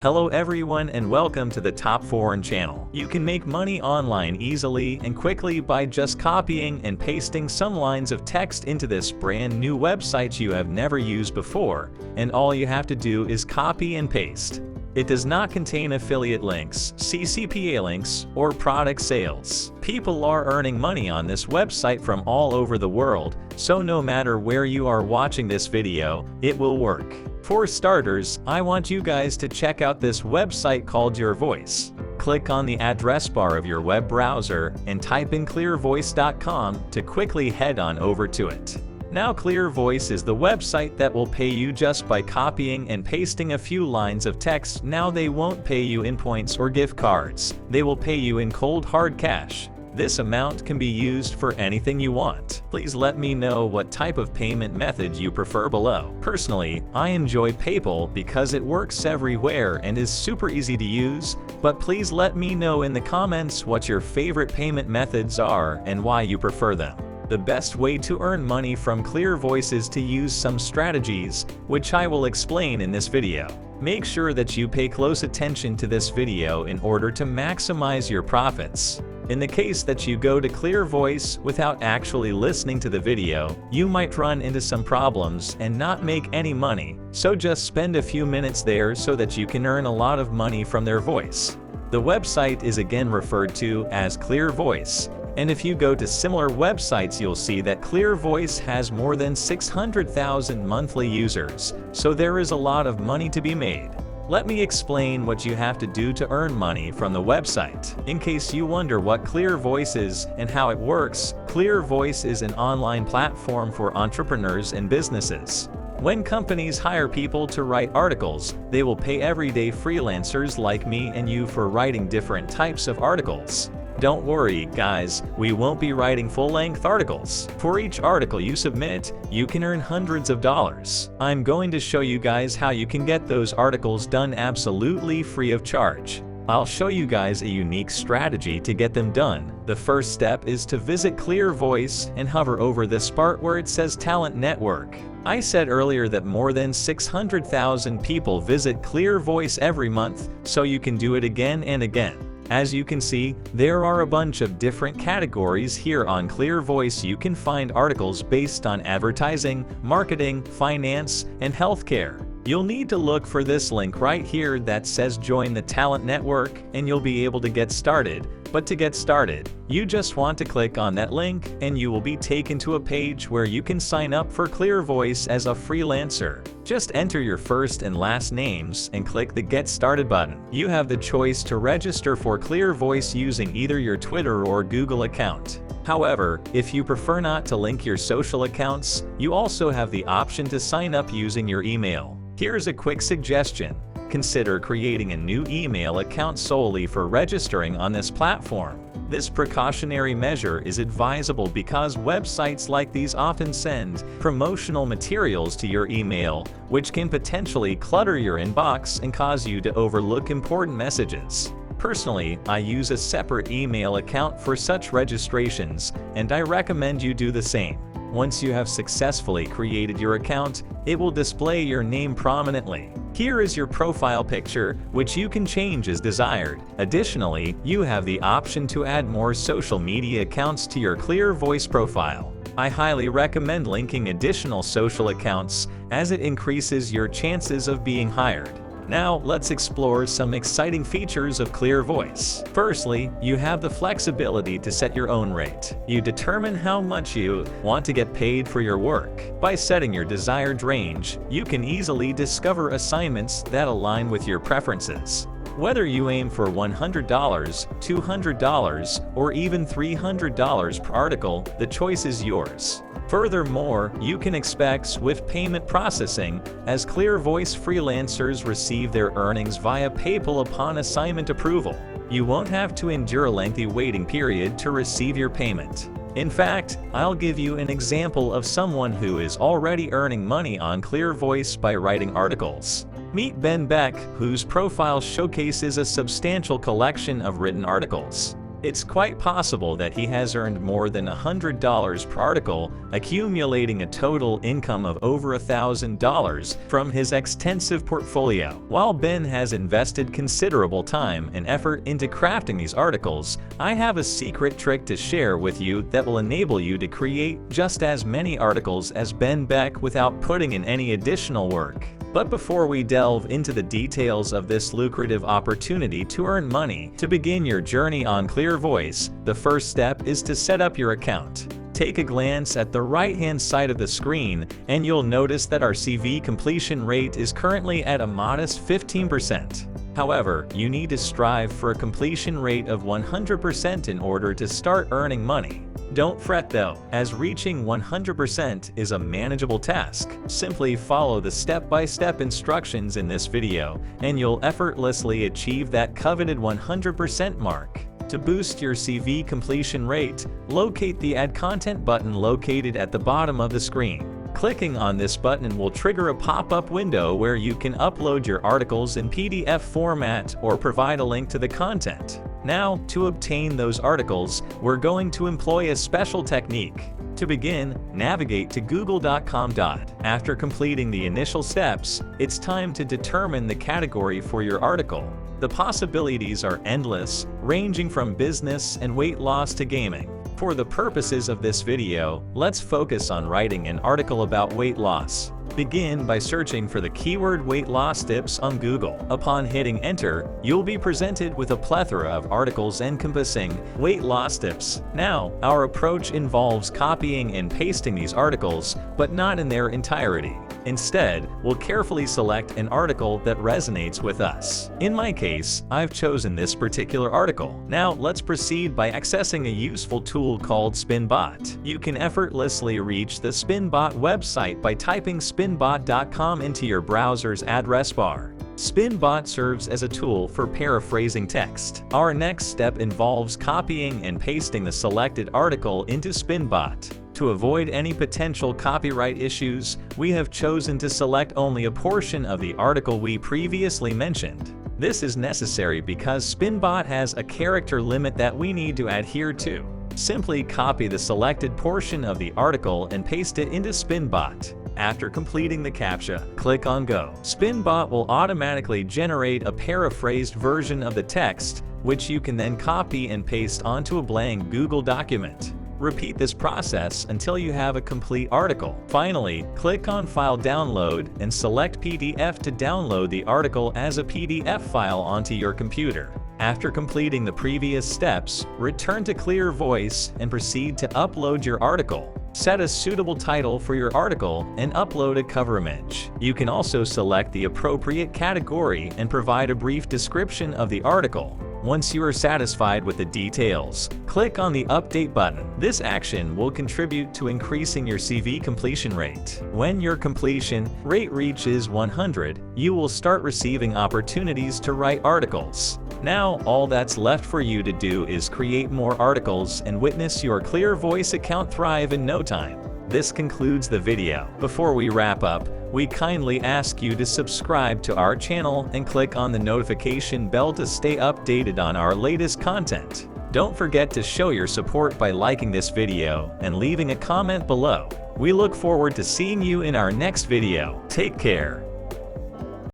Hello everyone and welcome to the Top Foreign channel. You can make money online easily and quickly by just copying and pasting some lines of text into this brand new website you have never used before, and all you have to do is copy and paste. It does not contain affiliate links, CCPA links, or product sales. People are earning money on this website from all over the world, so no matter where you are watching this video, it will work. For starters, I want you guys to check out this website called Your Voice. Click on the address bar of your web browser and type in clearvoice.com to quickly head on over to it. Now Clear Voice is the website that will pay you just by copying and pasting a few lines of text. Now they won't pay you in points or gift cards. They will pay you in cold hard cash. This amount can be used for anything you want. Please let me know what type of payment method you prefer below. Personally, I enjoy PayPal because it works everywhere and is super easy to use, but please let me know in the comments what your favorite payment methods are and why you prefer them. The best way to earn money from Clear Voice is to use some strategies, which I will explain in this video. Make sure that you pay close attention to this video in order to maximize your profits. In the case that you go to Clear Voice without actually listening to the video, you might run into some problems and not make any money, so just spend a few minutes there so that you can earn a lot of money from their voice. The website is again referred to as Clear Voice, and if you go to similar websites you'll see that Clear Voice has more than 600,000 monthly users, so there is a lot of money to be made. Let me explain what you have to do to earn money from the website. In case you wonder what Clear Voice is and how it works, Clear Voice is an online platform for entrepreneurs and businesses. When companies hire people to write articles, they will pay everyday freelancers like me and you for writing different types of articles. Don't worry, guys, we won't be writing full-length articles. For each article you submit, you can earn hundreds of dollars. I'm going to show you guys how you can get those articles done absolutely free of charge. I'll show you guys a unique strategy to get them done. The first step is to visit Clear Voice and hover over this part where it says Talent Network. I said earlier that more than 600,000 people visit Clear Voice every month, so you can do it again and again. As you can see, there are a bunch of different categories here on Clear Voice. You can find articles based on advertising, marketing, finance, and healthcare. You'll need to look for this link right here that says Join the Talent Network and you'll be able to get started. But to get started, you just want to click on that link and you will be taken to a page where you can sign up for Clear Voice as a freelancer. Just enter your first and last names and click the Get Started button. You have the choice to register for Clear Voice using either your Twitter or Google account. However, if you prefer not to link your social accounts, you also have the option to sign up using your email. Here's a quick suggestion. Consider creating a new email account solely for registering on this platform. This precautionary measure is advisable because websites like these often send promotional materials to your email, which can potentially clutter your inbox and cause you to overlook important messages. Personally, I use a separate email account for such registrations, and I recommend you do the same. Once you have successfully created your account, it will display your name prominently. Here is your profile picture, which you can change as desired. Additionally, you have the option to add more social media accounts to your Clear Voice profile. I highly recommend linking additional social accounts as it increases your chances of being hired. Now, let's explore some exciting features of Clear Voice. Firstly, you have the flexibility to set your own rate. You determine how much you want to get paid for your work. By setting your desired range, you can easily discover assignments that align with your preferences. Whether you aim for $100, $200, or even $300 per article, the choice is yours. Furthermore, you can expect swift payment processing, as Clear Voice freelancers receive their earnings via PayPal upon assignment approval. You won't have to endure a lengthy waiting period to receive your payment. In fact, I'll give you an example of someone who is already earning money on Clear Voice by writing articles. Meet Ben Beck, whose profile showcases a substantial collection of written articles. It's quite possible that he has earned more than $100 per article, accumulating a total income of over $1,000 from his extensive portfolio. While Ben has invested considerable time and effort into crafting these articles, I have a secret trick to share with you that will enable you to create just as many articles as Ben Beck without putting in any additional work. But before we delve into the details of this lucrative opportunity to earn money, to begin your journey on Clear Voice, the first step is to set up your account. Take a glance at the right-hand side of the screen, and you'll notice that our CV completion rate is currently at a modest 15%. However, you need to strive for a completion rate of 100% in order to start earning money. Don't fret though, as reaching 100% is a manageable task. Simply follow the step-by-step instructions in this video, and you'll effortlessly achieve that coveted 100% mark. To boost your CV completion rate, locate the Add Content button located at the bottom of the screen. Clicking on this button will trigger a pop-up window where you can upload your articles in PDF format or provide a link to the content. Now, to obtain those articles, we're going to employ a special technique. To begin, navigate to google.com. After completing the initial steps, it's time to determine the category for your article. The possibilities are endless, ranging from business and weight loss to gaming. For the purposes of this video, let's focus on writing an article about weight loss. Begin by searching for the keyword weight loss tips on Google. Upon hitting enter, you'll be presented with a plethora of articles encompassing weight loss tips. Now, our approach involves copying and pasting these articles, but not in their entirety. Instead, we'll carefully select an article that resonates with us. In my case, I've chosen this particular article. Now, let's proceed by accessing a useful tool called Spinbot. You can effortlessly reach the Spinbot website by typing spinbot.com into your browser's address bar. Spinbot serves as a tool for paraphrasing text. Our next step involves copying and pasting the selected article into Spinbot. To avoid any potential copyright issues, we have chosen to select only a portion of the article we previously mentioned. This is necessary because Spinbot has a character limit that we need to adhere to. Simply copy the selected portion of the article and paste it into Spinbot. After completing the CAPTCHA, click on Go. Spinbot will automatically generate a paraphrased version of the text, which you can then copy and paste onto a blank Google document. Repeat this process until you have a complete article. Finally, click on File Download and select PDF to download the article as a PDF file onto your computer. After completing the previous steps, return to Clear Voice and proceed to upload your article. Set a suitable title for your article and upload a cover image. You can also select the appropriate category and provide a brief description of the article. Once you are satisfied with the details, click on the Update button. This action will contribute to increasing your CV completion rate. When your completion rate reaches 100, you will start receiving opportunities to write articles. Now, all that's left for you to do is create more articles and witness your Clear Voice account thrive in no time. This concludes the video. Before we wrap up, we kindly ask you to subscribe to our channel and click on the notification bell to stay updated on our latest content. Don't forget to show your support by liking this video and leaving a comment below. We look forward to seeing you in our next video. Take care.